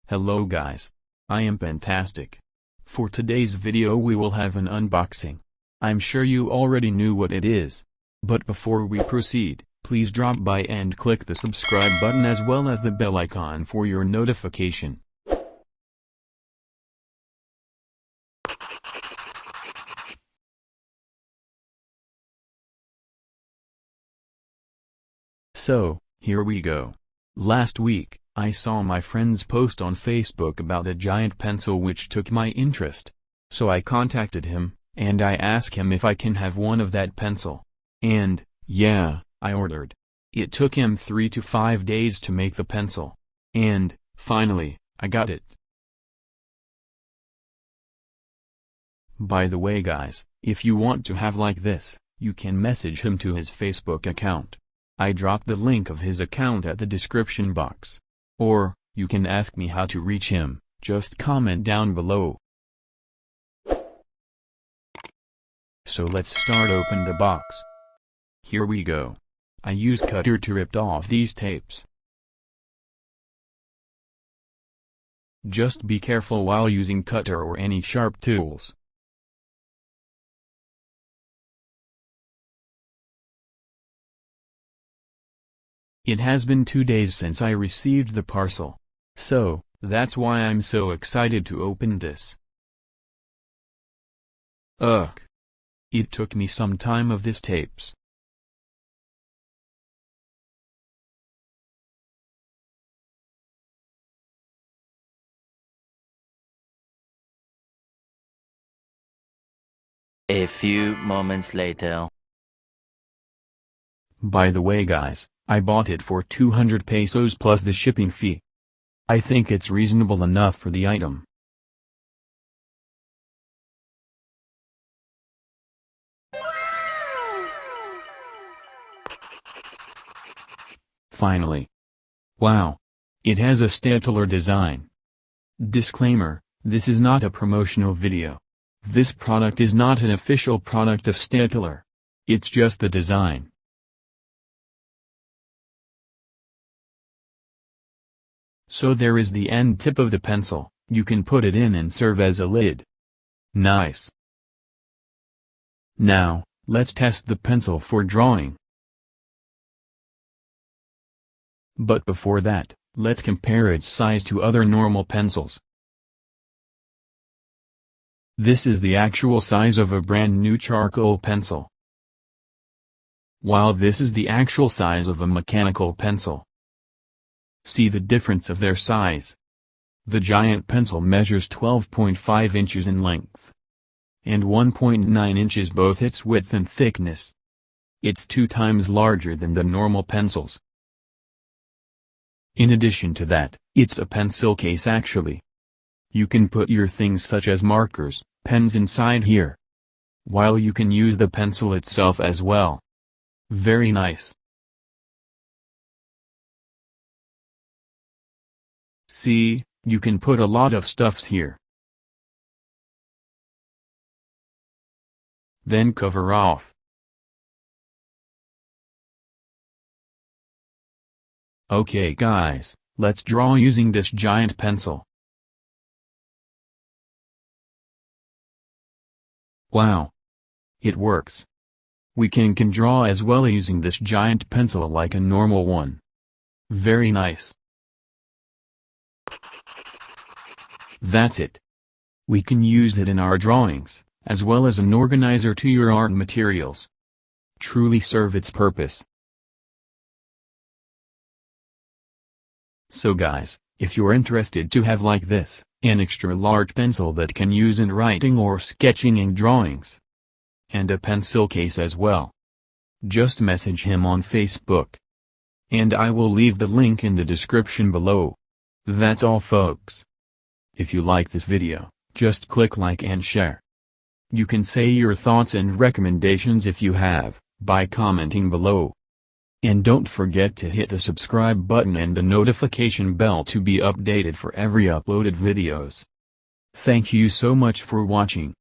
Hello guys. I am Pentastic. For today's video we will have an unboxing. I'm sure you already knew what it is. But before we proceed, please drop by and click the subscribe button as well as the bell icon for your notification. So, here we go. Last week, I saw my friend's post on Facebook about a giant pencil which took my interest. So I contacted him, and I asked him if I can have one of that pencil. And, yeah, I ordered. It took him 3 to 5 days to make the pencil. And, finally, I got it. By the way guys, if you want to have like this, you can message him to his Facebook account. I dropped the link of his account at the description box. Or, you can ask me how to reach him, just comment down below. So let's start open the box. Here we go. I use cutter to rip off these tapes. Just be careful while using cutter or any sharp tools. It has been 2 days since I received the parcel. So, that's why I'm so excited to open this. Ugh. It took me some time of this tapes. A few moments later. By the way guys, I bought it for 200 pesos plus the shipping fee. I think it's reasonable enough for the item. Finally. Wow. It has a stapler design. Disclaimer, this is not a promotional video. This product is not an official product of stapler. It's just the design. So there is the end tip of the pencil, you can put it in and serve as a lid. Nice. Now, let's test the pencil for drawing. But before that, let's compare its size to other normal pencils. This is the actual size of a brand new charcoal pencil, while this is the actual size of a mechanical pencil. See the difference of their size. The giant pencil measures 12.5 inches in length and 1.9 inches both its width and thickness. It's 2 times larger than the normal pencils. In addition to that, it's a pencil case actually. You can put your things such as markers, pens inside here, while you can use the pencil itself as well. Very nice. See, you can put a lot of stuffs here. Then cover off. Okay guys, let's draw using this giant pencil. Wow. It works. We can draw as well using this giant pencil like a normal one. Very nice. That's it. We can use it in our drawings, as well as an organizer to your art materials. Truly serve its purpose. So guys, if you're interested to have like this, an extra large pencil that can use in writing or sketching and drawings, and a pencil case as well, just message him on Facebook. And I will leave the link in the description below. That's all folks. If you like this video, just click like and share. You can say your thoughts and recommendations if you have, by commenting below. And don't forget to hit the subscribe button and the notification bell to be updated for every uploaded videos. Thank you so much for watching.